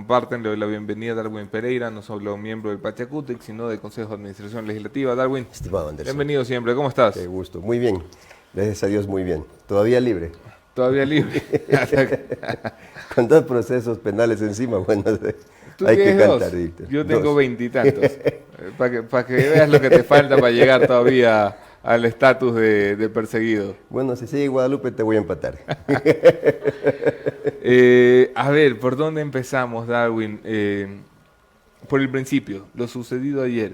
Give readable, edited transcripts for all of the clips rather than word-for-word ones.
Comparten, le doy la bienvenida a Darwin Pereira, no solo miembro del Pachacútec, sino del Consejo de Administración Legislativa. Darwin, Estimado Anderson, bienvenido siempre, ¿cómo estás? qué gusto. Muy bien, gracias a Dios, muy bien. Todavía libre. Todavía libre. Con dos procesos penales encima, bueno, ¿Tú hay que tienes cantar, dos? Víctor. Yo tengo Dos. veintitantos. Para que veas lo que te falta para llegar todavía al estatus de perseguido. Bueno, si sigue Guadalupe te voy a empatar. A ver, ¿por dónde empezamos, Darwin? Por el principio, lo sucedido ayer.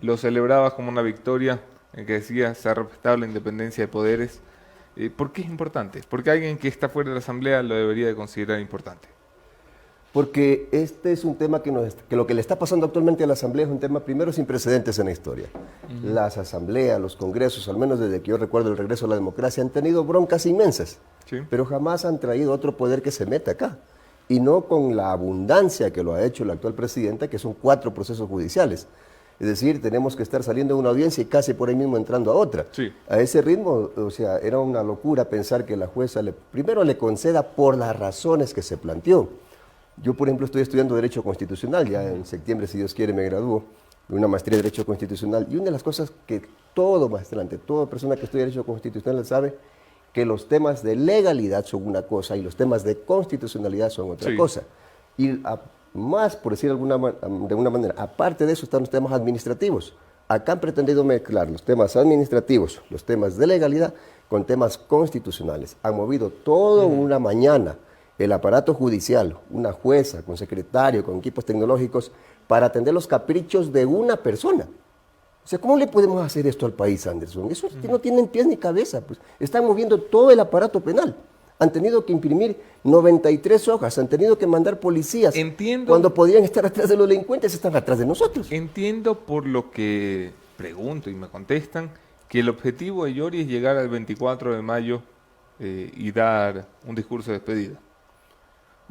Lo celebrabas como una victoria en que decías se ha respetado la independencia de poderes. ¿Por qué es importante? Porque alguien que está fuera de la Asamblea lo debería de considerar importante. Porque este es un tema que lo que le está pasando actualmente a la Asamblea es un tema primero sin precedentes en la historia. Las asambleas, los congresos, al menos desde que yo recuerdo el regreso a la democracia, han tenido broncas inmensas, Sí. pero jamás han traído otro poder que se meta acá. Y no con la abundancia que lo ha hecho el actual presidente, que son 4 procesos judiciales. Es decir, tenemos que estar saliendo de una audiencia y casi por ahí mismo entrando a otra. Sí. A ese ritmo, o sea, era una locura pensar que la jueza primero le conceda por las razones que se planteó. Yo, por ejemplo, estoy estudiando Derecho Constitucional, ya en septiembre, si Dios quiere, me gradúo de una maestría de Derecho Constitucional. Y una de las cosas que todo maestrante, toda persona que estudia Derecho Constitucional sabe, que los temas de legalidad son una cosa y los temas de constitucionalidad son otra Sí. cosa. Y más, por decir de alguna manera, aparte de eso están los temas administrativos. Acá han pretendido mezclar los temas administrativos, los temas de legalidad, con temas constitucionales. Han movido todo una mañana el aparato judicial, una jueza, con secretario, con equipos tecnológicos, para atender los caprichos de una persona. O sea, ¿cómo le podemos hacer esto al país, Anderson? Eso no tienen pies ni cabeza. Pues. Están moviendo todo el aparato penal. Han tenido que imprimir 93 hojas, han tenido que mandar policías. Entiendo. Cuando podían estar atrás de los delincuentes, están atrás de nosotros. Entiendo por lo que pregunto y me contestan que el objetivo de Yori es llegar al 24 de mayo y dar un discurso de despedida.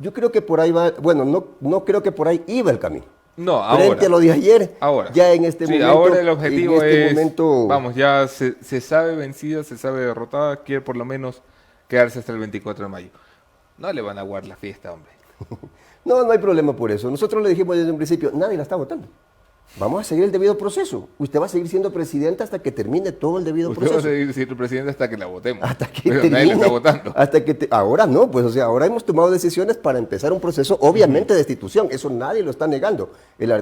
Yo creo que por ahí va, bueno, no creo que por ahí iba el camino. No, ahora. Frente a lo de ayer, Ahora. ya en este Sí, momento. ahora el objetivo en este es, momento, vamos, ya se sabe vencida, se sabe derrotada, quiere por lo menos quedarse hasta el 24 de mayo. No le van a aguar la fiesta, hombre. no hay problema por eso. Nosotros le dijimos desde un principio, nadie la está votando. Vamos a seguir el debido proceso. Usted va a seguir siendo presidente hasta que termine todo el debido Usted va a proceso. seguir siendo presidente hasta que la votemos. Hasta que Pero termine. nadie le está votando. Ahora no, pues o sea, ahora hemos tomado decisiones para empezar un proceso, obviamente, de destitución. Eso nadie lo está negando.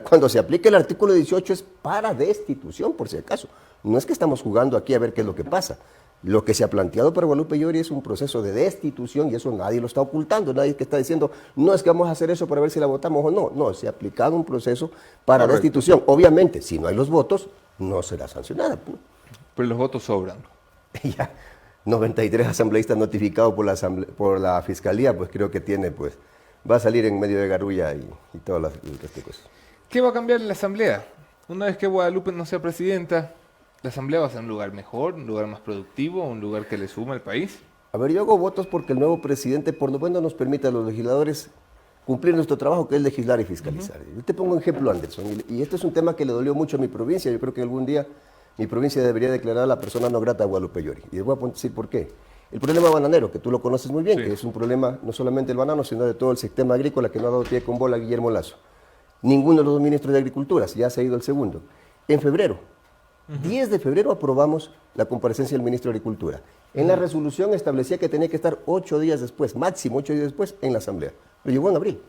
Cuando se aplique el artículo 18 es para destitución, por si acaso. No es que estamos jugando aquí a ver qué es lo que pasa. Lo que se ha planteado para Guadalupe Llori es un proceso de destitución y eso nadie lo está ocultando. Nadie que está diciendo, no es que vamos a hacer eso para ver si la votamos o no. No, se ha aplicado un proceso para Correcto. destitución. Obviamente, si no hay los votos, no será sancionada. Pero los votos sobran. Ya 93 asambleístas notificados por la Fiscalía, pues creo que va a salir en medio de garrulla y todas las cosas. ¿Qué va a cambiar en la Asamblea? Una vez que Guadalupe no sea presidenta, ¿la Asamblea va a ser un lugar mejor, un lugar más productivo, un lugar que le suma al país? A ver, yo hago votos porque el nuevo presidente por lo menos nos permite a los legisladores cumplir nuestro trabajo, que es legislar y fiscalizar. Yo te pongo un ejemplo, Anderson, y este es un tema que le dolió mucho a mi provincia. Yo creo que algún día mi provincia debería declarar a la persona no grata a Guadalupe Llori. Y les voy a decir por qué. El problema bananero, que tú lo conoces muy bien, Sí. que es un problema no solamente del banano, sino de todo el sistema agrícola que no ha dado pie con bola a Guillermo Lasso. Ninguno de los dos ministros de Agricultura, ya se ha ido el segundo. En febrero, 10 de febrero aprobamos la comparecencia del ministro de Agricultura. En la resolución establecía que tenía que estar 8 días después, máximo 8 días después, en la Asamblea. Lo llevó en abril.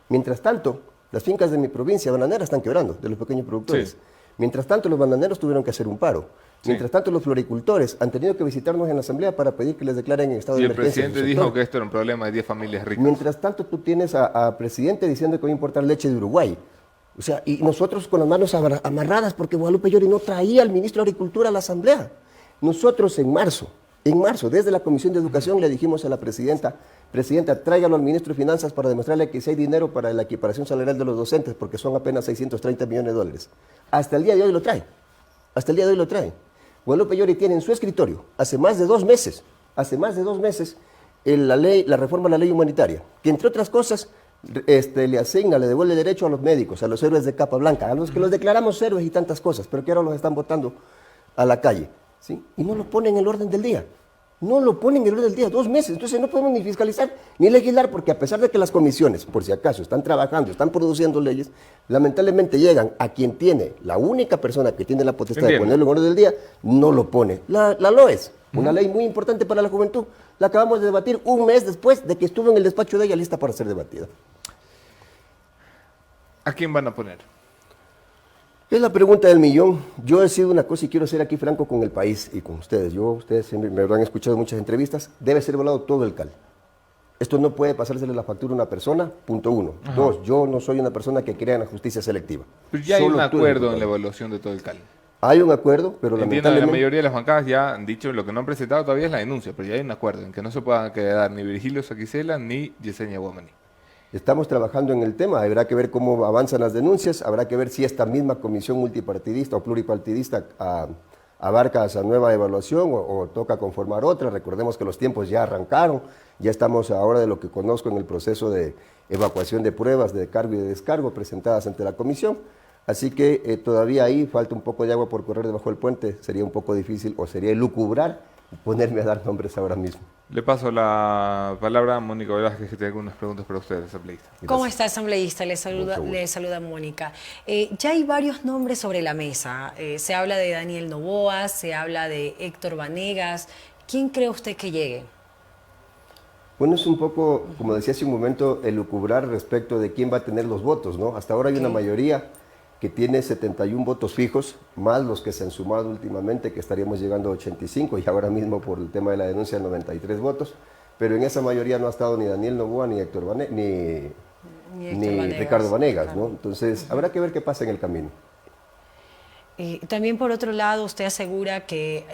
Mientras tanto, las fincas de mi provincia bananera están quebrando, de los pequeños productores. Sí. Mientras tanto, los bananeros tuvieron que hacer un paro. Sí. Mientras tanto, los floricultores han tenido que visitarnos en la Asamblea para pedir que les declaren en estado Y de el emergencia. presidente su dijo sector. que esto era un problema de 10 familias ricas. Mientras tanto, tú tienes a presidente diciendo que va a importar leche de Uruguay. O sea, y nosotros con las manos amarradas porque Guadalupe Llori no traía al ministro de Agricultura a la Asamblea. Nosotros en marzo, desde la Comisión de Educación le dijimos a la presidenta, tráigalo al ministro de Finanzas para demostrarle que si hay dinero para la equiparación salarial de los docentes, porque son apenas 630 millones de dólares. Hasta el día de hoy lo trae. Guadalupe Llori tiene en su escritorio, hace más de 2 meses, la reforma a la ley humanitaria, que entre otras cosas le devuelve derecho a los médicos, a los héroes de capa blanca, a los que los declaramos héroes y tantas cosas, pero que ahora los están botando a la calle, ¿sí? Y no lo ponen en el orden del día. No lo ponen en el orden del día, 2 meses. Entonces no podemos ni fiscalizar ni legislar, porque a pesar de que las comisiones, por si acaso, están trabajando, están produciendo leyes, lamentablemente llegan a quien tiene, la única persona que tiene la potestad de ponerlo en orden del día, no lo pone. La LOES, una ley muy importante para la juventud, la acabamos de debatir un mes después de que estuvo en el despacho de ella lista para ser debatida. ¿A quién van a poner? Es la pregunta del millón. Yo he sido una cosa y quiero ser aquí franco con el país y con ustedes. Ustedes siempre me habrán escuchado en muchas entrevistas. Debe ser evaluado todo el CAL. Esto no puede pasársele la factura a una persona, punto 1. 2, yo no soy una persona que crea en la justicia selectiva. Pero ya hay un acuerdo en la evaluación de todo el CAL. Hay un acuerdo, pero entiendo lamentablemente... que la mayoría de las bancadas ya han dicho, lo que no han presentado todavía es la denuncia, pero ya hay un acuerdo en que no se puedan quedar ni Virgilio Saquicela ni Yesenia Guamani. Estamos trabajando en el tema, habrá que ver cómo avanzan las denuncias, habrá que ver si esta misma comisión multipartidista o pluripartidista abarca esa nueva evaluación o toca conformar otra. Recordemos que los tiempos ya arrancaron, ya estamos ahora de lo que conozco en el proceso de evacuación de pruebas de cargo y de descargo presentadas ante la comisión. Así que todavía ahí falta un poco de agua por correr debajo del puente, sería un poco difícil o sería lucubrar ponerme a dar nombres ahora mismo. Le paso la palabra a Mónica Velázquez, que tiene algunas preguntas para ustedes, asambleísta. ¿Cómo está, asambleísta? Le saluda Mónica. Ya hay varios nombres sobre la mesa. Se habla de Daniel Noboa, se habla de Héctor Vanegas. ¿Quién cree usted que llegue? Bueno, es un poco, como decía hace un momento, el lucubrar respecto de quién va a tener los votos, ¿no? Hasta ahora hay una mayoría que tiene 71 votos fijos, más los que se han sumado últimamente, que estaríamos llegando a 85, y ahora mismo por el tema de la denuncia 93 votos, pero en esa mayoría no ha estado ni Daniel Noboa, ni Héctor Vanegas, ni Ricardo Vanegas, ¿no? Entonces, habrá que ver qué pasa en el camino. También por otro lado, usted asegura que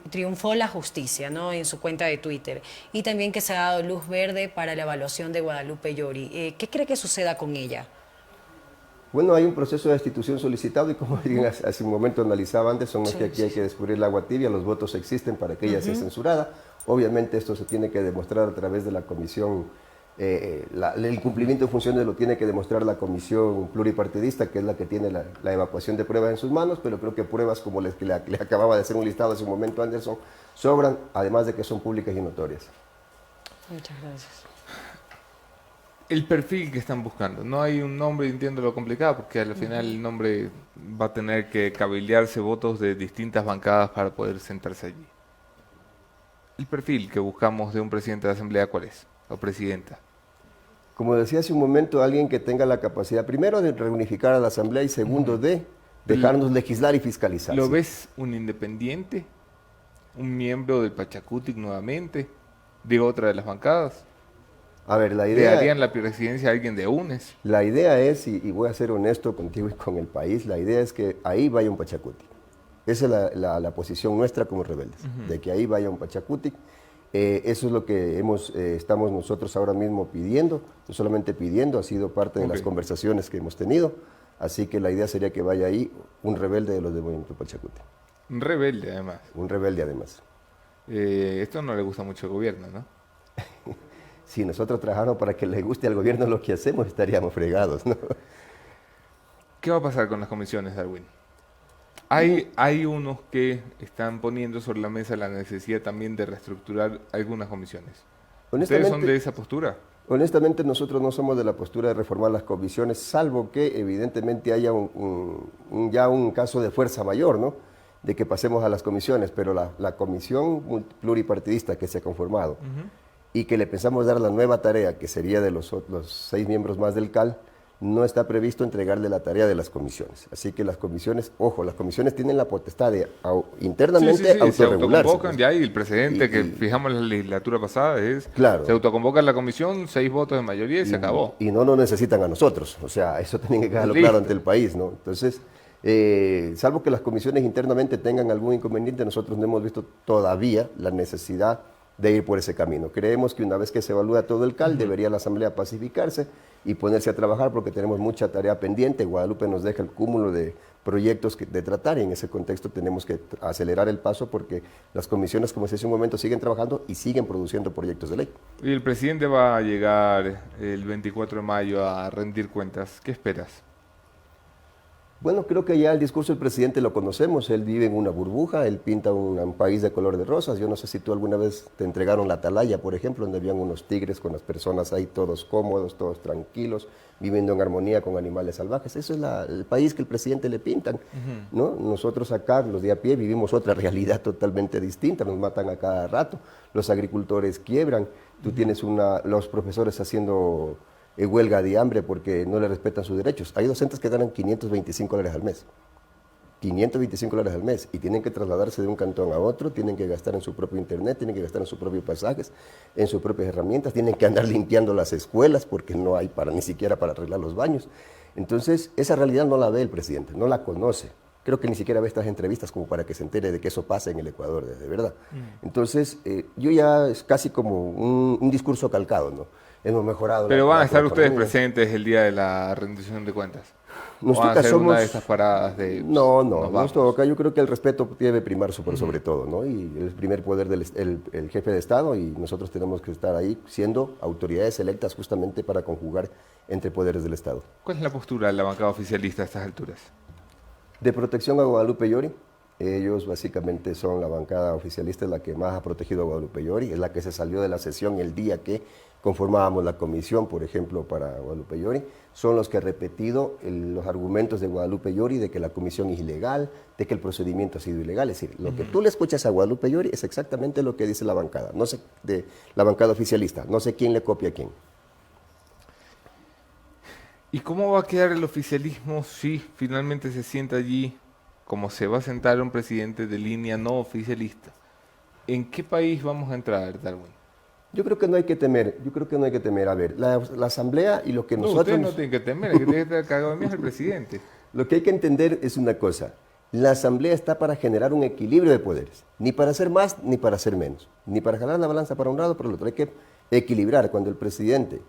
triunfó la justicia, ¿no?, en su cuenta de Twitter, y también que se ha dado luz verde para la evaluación de Guadalupe Llori. ¿Qué cree que suceda con ella? Bueno, hay un proceso de destitución solicitado y como hace un momento analizaba Anderson, es que aquí hay que descubrir el agua tibia, los votos existen para que ella sea censurada. Obviamente esto se tiene que demostrar a través de la comisión, el cumplimiento en funciones lo tiene que demostrar la comisión pluripartidista, que es la que tiene la evacuación de pruebas en sus manos, pero creo que pruebas como las que le acababa de hacer un listado hace un momento Anderson, sobran, además de que son públicas y notorias. Muchas gracias. El perfil que están buscando. No hay un nombre, entiendo lo complicado, porque al final el nombre va a tener que cabildearse votos de distintas bancadas para poder sentarse allí. El perfil que buscamos de un presidente de asamblea, ¿cuál es? O presidenta. Como decía hace un momento, alguien que tenga la capacidad, primero, de reunificar a la asamblea y segundo, de dejarnos legislar y fiscalizar. ¿Lo ves un independiente? ¿Un miembro del Pachacutic nuevamente? ¿De otra de las bancadas? A ver, la ¿Le idea... darían la presidencia a alguien de UNES? La idea es, y voy a ser honesto contigo y con el país, la idea es que ahí vaya un Pachacutic. Esa es la posición nuestra como rebeldes, de que ahí vaya un Pachacutic. Eso es lo que estamos nosotros ahora mismo pidiendo, no solamente pidiendo, ha sido parte de las conversaciones que hemos tenido, así que la idea sería que vaya ahí un rebelde de los de Movimiento Pachacutic. Un rebelde, además. Un rebelde, además. Esto no le gusta mucho al gobierno, ¿no? Si nosotros trabajáramos para que le guste al gobierno lo que hacemos, estaríamos fregados, ¿no? ¿Qué va a pasar con las comisiones, Darwin? Hay unos que están poniendo sobre la mesa la necesidad también de reestructurar algunas comisiones. ¿Ustedes son de esa postura? Honestamente, nosotros no somos de la postura de reformar las comisiones, salvo que evidentemente haya ya un caso de fuerza mayor, ¿no?, de que pasemos a las comisiones, pero la comisión pluripartidista que se ha conformado y que le pensamos dar la nueva tarea, que sería de los 6 miembros más del CAL, no está previsto entregarle la tarea de las comisiones. Así que las comisiones, ojo, las comisiones tienen la potestad de internamente autorregularse. Se autoconvocan ya, y el precedente que fijamos en la legislatura pasada es, claro, se autoconvoca en la comisión, 6 votos de mayoría y se acabó. Y no nos necesitan a nosotros, o sea, eso tienen que quedarlo claro ante el país, ¿no? Entonces, salvo que las comisiones internamente tengan algún inconveniente, nosotros no hemos visto todavía la necesidad de ir por ese camino. Creemos que una vez que se evalúa todo el CAL, debería la Asamblea pacificarse y ponerse a trabajar porque tenemos mucha tarea pendiente. Guadalupe nos deja el cúmulo de proyectos de tratar y en ese contexto tenemos que acelerar el paso porque las comisiones, como se dice un momento, siguen trabajando y siguen produciendo proyectos de ley. Y el presidente va a llegar el 24 de mayo a rendir cuentas. ¿Qué esperas? Bueno, creo que ya el discurso del presidente lo conocemos. Él vive en una burbuja, él pinta un país de color de rosas. Yo no sé si tú alguna vez te entregaron la Atalaya, por ejemplo, donde habían unos tigres con las personas ahí todos cómodos, todos tranquilos, viviendo en armonía con animales salvajes. Eso es el país que el presidente le pintan, ¿no? Nosotros acá, los de a pie, vivimos otra realidad totalmente distinta. Nos matan a cada rato, los agricultores quiebran, tú tienes los profesores haciendo huelga de hambre porque no le respetan sus derechos. Hay docentes que ganan $525 al mes. $525 al mes y tienen que trasladarse de un cantón a otro, tienen que gastar en su propio internet, tienen que gastar en sus propios pasajes, en sus propias herramientas, tienen que andar limpiando las escuelas porque no hay ni siquiera para arreglar los baños. Entonces, esa realidad no la ve el presidente, no la conoce. Creo que ni siquiera ve estas entrevistas como para que se entere de que eso pasa en el Ecuador, de verdad. Entonces, yo ya es casi como un discurso calcado, ¿no? Hemos mejorado. Pero van a estar ustedes presentes el día de la rendición de cuentas. Nos ¿Van a hacer somos... una de esas paradas de... No, nos vamos? acá yo creo que el respeto debe primar sobre todo, ¿no? Y el primer poder del el jefe de Estado, y nosotros tenemos que estar ahí siendo autoridades electas justamente para conjugar entre poderes del Estado. ¿Cuál es la postura de la bancada oficialista a estas alturas? De protección a Guadalupe Llori, ellos básicamente son la bancada oficialista, la que más ha protegido a Guadalupe Llori, es la que se salió de la sesión el día que conformábamos la comisión, por ejemplo, para Guadalupe Llori, son los que han repetido los argumentos de Guadalupe Llori de que la comisión es ilegal, de que el procedimiento ha sido ilegal. Es decir, lo que tú le escuchas a Guadalupe Llori es exactamente lo que dice la bancada, no sé, de la bancada oficialista, no sé quién le copia a quién. ¿Y cómo va a quedar el oficialismo si finalmente se sienta allí como se va a sentar un presidente de línea no oficialista? ¿En qué país vamos a entrar, Darwin? Yo creo que no hay que temer, A ver, la asamblea y lo que nosotros... Ustedes no tienen que temer, es que tiene que estar cagado de miedo el presidente. Lo que hay que entender es una cosa, la asamblea está para generar un equilibrio de poderes, ni para hacer más ni para hacer menos, ni para jalar la balanza para un lado o para el otro, hay que equilibrar cuando el presidente,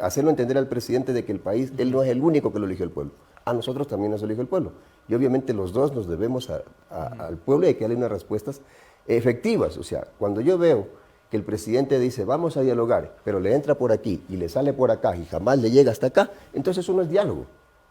hacerlo entender al presidente de que el país, él no es el único que lo eligió el pueblo, a nosotros también nos eligió el pueblo, y obviamente los dos nos debemos al pueblo y hay que darle unas respuestas efectivas. O sea, cuando yo veo que el presidente dice vamos a dialogar, pero le entra por aquí y le sale por acá y jamás le llega hasta acá, entonces eso no es diálogo.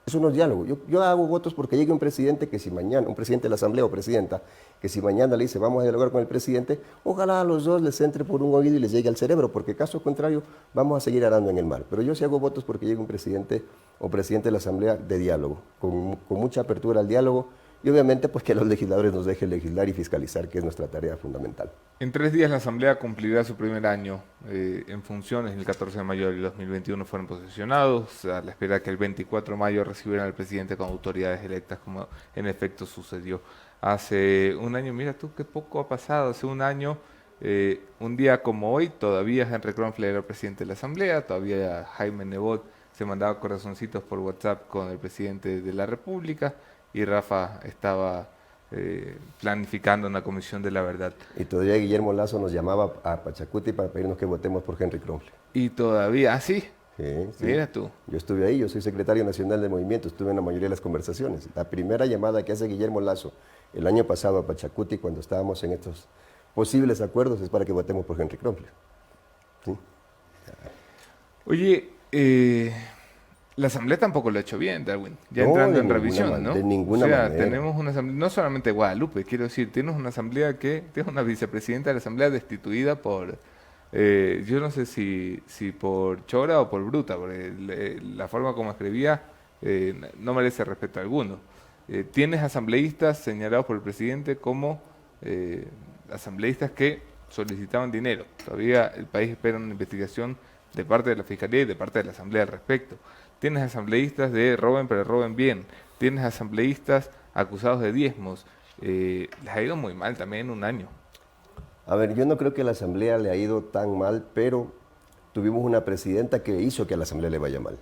Eso no es diálogo. Yo hago votos porque llegue un presidente que si mañana, un presidente de la asamblea o presidenta, que si mañana le dice vamos a dialogar con el presidente, ojalá a los dos les entre por un oído y les llegue al cerebro, porque caso contrario vamos a seguir arando en el mar. Pero yo sí hago votos porque llegue un presidente o presidente de la asamblea de diálogo, con mucha apertura al diálogo, y obviamente pues que los legisladores nos dejen legislar y fiscalizar, que es nuestra tarea fundamental. En 3 días la Asamblea cumplirá su primer año en funciones. El 14 de mayo del 2021 fueron posesionados, a la espera que el 24 de mayo recibieran al presidente con autoridades electas, como en efecto sucedió. Hace un año, mira tú qué poco ha pasado, hace un año, un día como hoy, todavía Henry Kronfler era presidente de la Asamblea, todavía Jaime Nebot se mandaba corazoncitos por WhatsApp con el presidente de la República, y Rafa estaba planificando una comisión de la verdad. Y todavía Guillermo Lazo nos llamaba a Pachacuti para pedirnos que votemos por Henry Kronfler. Y todavía, ¿así? Sí. Mira tú. Yo estuve ahí, yo soy secretario nacional del movimiento, estuve en la mayoría de las conversaciones. La primera llamada que hace Guillermo Lazo el año pasado a Pachacuti, cuando estábamos en estos posibles acuerdos, es para que votemos por Henry Kronfler. ¿Sí? Oye, la Asamblea tampoco lo ha hecho bien, Darwin, ya No, entrando de en ninguna revisión, ¿no? de ninguna o sea, manera. tenemos una Asamblea, no solamente Guadalupe, quiero decir, tienes una Asamblea que, tienes una vicepresidenta de la Asamblea destituida por, yo no sé si por chora o por bruta, porque la forma como escribía no merece respeto alguno. Tienes asambleístas señalados por el presidente como asambleístas que solicitaban dinero. Todavía el país espera una investigación de parte de la Fiscalía y de parte de la Asamblea al respecto. Tienes asambleístas de roben pero roben bien. Tienes asambleístas acusados de diezmos. Les ha ido muy mal también en un año. A ver, yo no creo que a la Asamblea le ha ido tan mal, pero tuvimos una presidenta que hizo que a la Asamblea le vaya mal.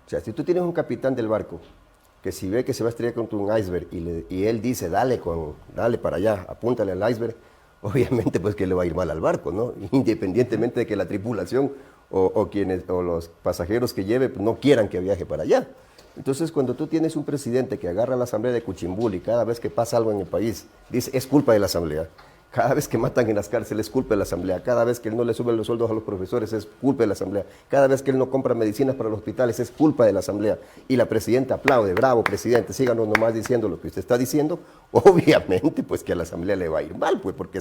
O sea, si tú tienes un capitán del barco que si ve que se va a estrellar contra un iceberg y él dice dale para allá, apúntale al iceberg, obviamente pues que le va a ir mal al barco, ¿no? Independientemente de que la tripulación o los pasajeros que lleve pues, no quieran que viaje para allá. Entonces, cuando tú tienes un presidente que agarra la Asamblea de Cuchimbul y cada vez que pasa algo en el país dice es culpa de la Asamblea, Cada vez que matan en las cárceles es culpa de la Asamblea. Cada vez que él no le sube los sueldos a los profesores es culpa de la Asamblea. Cada vez que él no compra medicinas para los hospitales es culpa de la Asamblea. Y la presidenta aplaude, bravo presidente, síganos nomás diciendo lo que usted está diciendo. Obviamente pues que a la Asamblea le va a ir mal, pues porque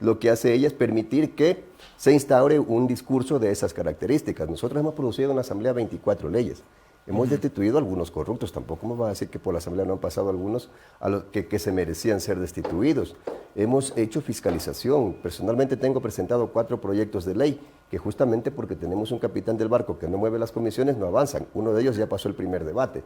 lo que hace ella es permitir que se instaure un discurso de esas características. Nosotros hemos producido en la Asamblea 24 leyes. Hemos destituido a algunos corruptos, tampoco me va a decir que por la Asamblea no han pasado algunos a los que se merecían ser destituidos. Hemos hecho fiscalización. Personalmente tengo presentado 4 proyectos de ley que justamente porque tenemos un capitán del barco que no mueve las comisiones no avanzan. Uno de ellos ya pasó el primer debate.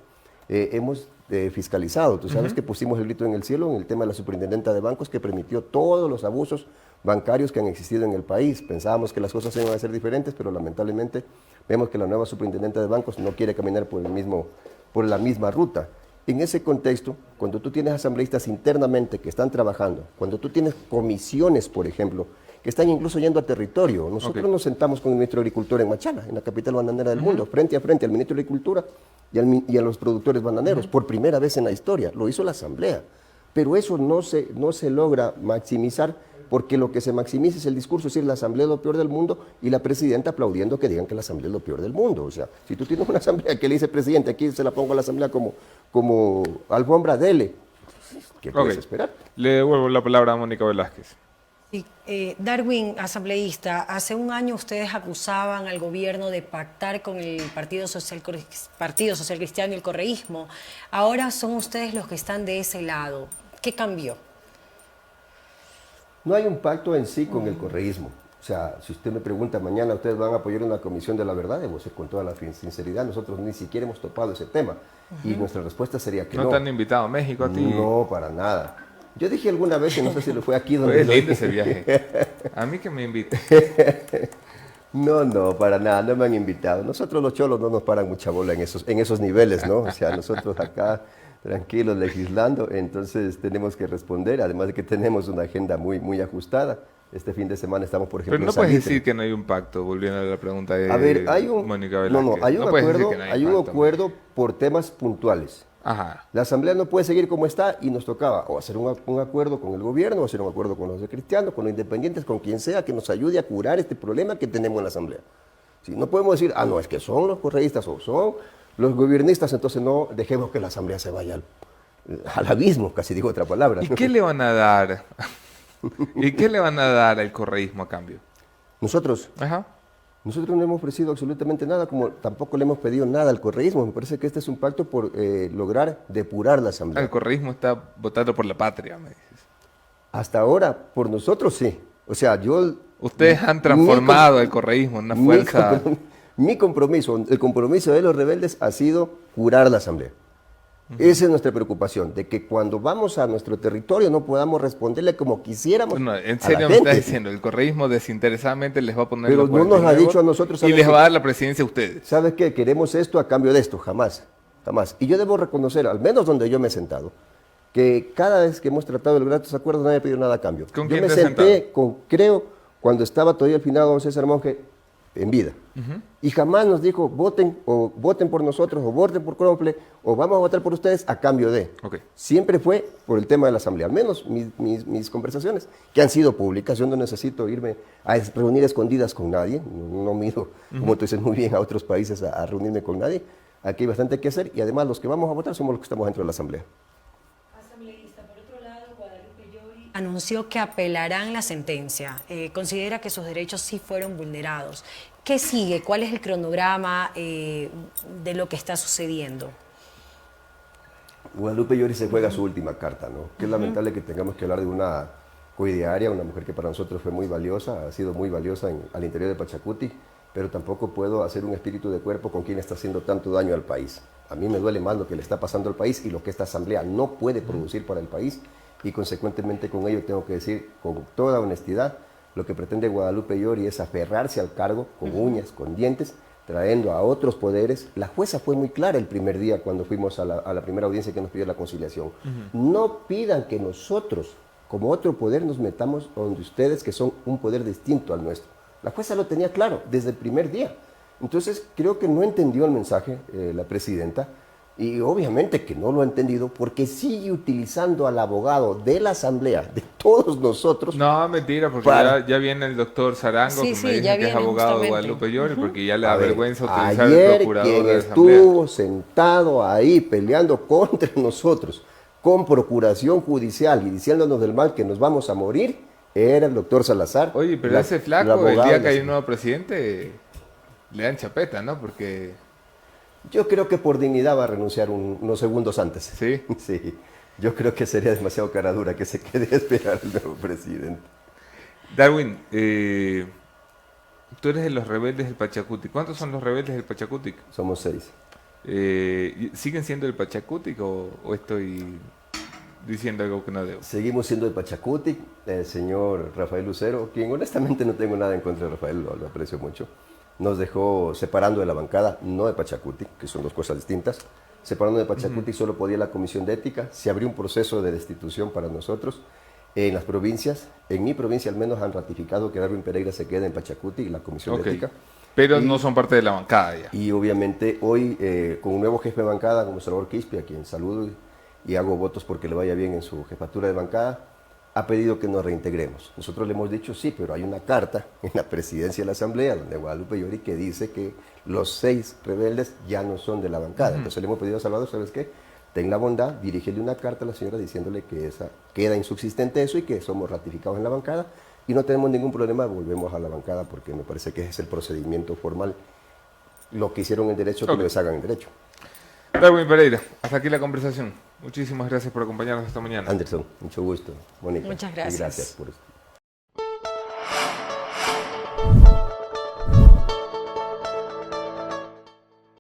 Hemos fiscalizado. Tú sabes que pusimos el grito en el cielo en el tema de la superintendenta de bancos que permitió todos los abusos bancarios que han existido en el país. Pensábamos que las cosas iban a ser diferentes, pero lamentablemente vemos que la nueva superintendente de bancos no quiere caminar por la misma ruta. En ese contexto, cuando tú tienes asambleístas internamente que están trabajando, cuando tú tienes comisiones, por ejemplo, que están incluso yendo a territorio. Nosotros nos sentamos con el ministro de Agricultura en Machala, en la capital bananera del mundo, frente a frente al ministro de Agricultura y a los productores bananeros, por primera vez en la historia. Lo hizo la Asamblea. Pero eso no se logra maximizar porque lo que se maximiza es el discurso, es decir, la Asamblea es lo peor del mundo y la presidenta aplaudiendo que digan que la Asamblea es lo peor del mundo. O sea, si tú tienes una Asamblea que le dice presidente, aquí se la pongo a la Asamblea como alfombra, dele. ¿Qué puedes esperar? Le devuelvo la palabra a Mónica Velázquez. Sí, Darwin, asambleísta, hace un año ustedes acusaban al gobierno de pactar con el Partido Social Cristiano y el correísmo. Ahora son ustedes los que están de ese lado. ¿Qué cambió? No hay un pacto en sí con el correísmo. O sea, si usted me pregunta mañana, ¿ustedes van a apoyar una comisión de la verdad? Debo ser con toda la sinceridad, nosotros ni siquiera hemos topado ese tema. Y nuestra respuesta sería que no. ¿No te han invitado a México a ti? No, para nada. Yo dije alguna vez, y no sé si lo fue aquí donde... Fue lindo ese viaje. A mí que me invite. No, para nada, no me han invitado. Nosotros los cholos no nos paran mucha bola en esos niveles, ¿no? O sea, nosotros acá tranquilos legislando, entonces tenemos que responder, además de que tenemos una agenda muy, muy ajustada. Este fin de semana estamos, por ejemplo, Pero no puedes decir que no hay un pacto, volviendo a la pregunta de Mónica Velázquez. Hay un acuerdo por temas puntuales. Ajá. La Asamblea no puede seguir como está y nos tocaba o hacer un acuerdo con el gobierno, o hacer un acuerdo con los de cristianos, con los independientes, con quien sea que nos ayude a curar este problema que tenemos en la Asamblea. ¿Sí? No podemos decir, no, es que son los correístas o son los gobiernistas, entonces no dejemos que la Asamblea se vaya al abismo, casi digo otra palabra. ¿Y qué le van a dar? ¿Y qué le van a dar al correísmo a cambio? Nosotros no hemos ofrecido absolutamente nada, como tampoco le hemos pedido nada al correísmo. Me parece que este es un pacto por lograr depurar la Asamblea. El correísmo está votando por la patria, me dices. Hasta ahora, por nosotros sí. O sea, ustedes han transformado el correísmo en una fuerza... Mi compromiso, el compromiso de los rebeldes ha sido curar la Asamblea. Esa es nuestra preocupación, de que cuando vamos a nuestro territorio no podamos responderle como quisiéramos. No, en serio me estás diciendo, el correísmo desinteresadamente les va a poner... Pero no nos ha dicho a nosotros... Y les va a dar la presidencia a ustedes. ¿Sabes qué? Queremos esto a cambio de esto, jamás, jamás. Y yo debo reconocer, al menos donde yo me he sentado, que cada vez que hemos tratado el gratos acuerdos nadie ha pedido nada a cambio. ¿Con yo quién me te senté con, creo, cuando estaba todavía el finado don César Monge en vida. Y jamás nos dijo, voten por nosotros, o voten por Cromple, o vamos a votar por ustedes a cambio de. Siempre fue por el tema de la Asamblea, al menos mis conversaciones, que han sido públicas. Yo no necesito irme a reunir escondidas con nadie, no mido, como tú dices muy bien, a otros países a reunirme con nadie. Aquí hay bastante que hacer y además los que vamos a votar somos los que estamos dentro de la Asamblea. Anunció que apelarán la sentencia. Considera que sus derechos sí fueron vulnerados. ¿Qué sigue? ¿Cuál es el cronograma de lo que está sucediendo? Guadalupe Llori se juega su última carta, ¿no? Qué lamentable que tengamos que hablar de una coidearia, una mujer que para nosotros fue muy valiosa, ha sido muy valiosa al interior de Pachacuti, pero tampoco puedo hacer un espíritu de cuerpo con quien está haciendo tanto daño al país. A mí me duele más lo que le está pasando al país y lo que esta Asamblea no puede producir para el país. Y consecuentemente con ello tengo que decir con toda honestidad, lo que pretende Guadalupe Llori es aferrarse al cargo con uñas, con dientes, trayendo a otros poderes. La jueza fue muy clara el primer día cuando fuimos a la primera audiencia que nos pidió la conciliación. No pidan que nosotros, como otro poder, nos metamos donde ustedes, que son un poder distinto al nuestro. La jueza lo tenía claro desde el primer día. Entonces creo que no entendió el mensaje la presidenta. Y obviamente que no lo ha entendido porque sigue utilizando al abogado de la Asamblea, de todos nosotros. No, mentira, porque ya viene el doctor Zarango, Sí, que sí, me ya dice que es viene abogado de justamente. Guadalupe Llori, porque ya le da A ver, vergüenza utilizar ayer el procurador quien de la Asamblea. estuvo sentado ahí peleando contra nosotros con procuración judicial y diciéndonos del mal que nos vamos a morir era el doctor Salazar. Oye, pero ese flaco, el día que hay un nuevo presidente, le dan chapeta, ¿no? Porque... Yo creo que por dignidad va a renunciar unos segundos antes. ¿Sí? Sí. Yo creo que sería demasiado cara dura que se quede a esperar el nuevo presidente. Darwin, tú eres de los rebeldes del Pachacutic. ¿Cuántos son los rebeldes del Pachacutic? Somos 6. ¿Siguen siendo el Pachacutic o estoy diciendo algo que no debo? Seguimos siendo el Pachacutic, el señor Rafael Lucero, quien honestamente no tengo nada en contra de Rafael, lo aprecio mucho. Nos dejó separando de la bancada, no de Pachacutic, que son dos cosas distintas. Separando de Pachacutic solo podía la Comisión de Ética. Se abrió un proceso de destitución para nosotros. En las provincias, en mi provincia al menos, han ratificado que Darwin Pereira se quede en Pachacutic y la Comisión de Ética. Pero no son parte de la bancada ya. Y obviamente hoy, con un nuevo jefe de bancada, como Salvador Quispe, a quien saludo y hago votos porque le vaya bien en su jefatura de bancada, ha pedido que nos reintegremos. Nosotros le hemos dicho sí, pero hay una carta en la presidencia de la Asamblea, donde Guadalupe Llori, que dice que los 6 rebeldes ya no son de la bancada. Entonces le hemos pedido a Salvador, ¿sabes qué? Ten la bondad, dirígele una carta a la señora diciéndole que queda insubsistente eso y que somos ratificados en la bancada y no tenemos ningún problema, volvemos a la bancada porque me parece que ese es el procedimiento formal. Lo que hicieron en derecho, que lo deshagan en derecho. Darwin Pereira, hasta aquí la conversación. Muchísimas gracias por acompañarnos esta mañana. Anderson, mucho gusto. Mónica, Muchas gracias. Y gracias por esto.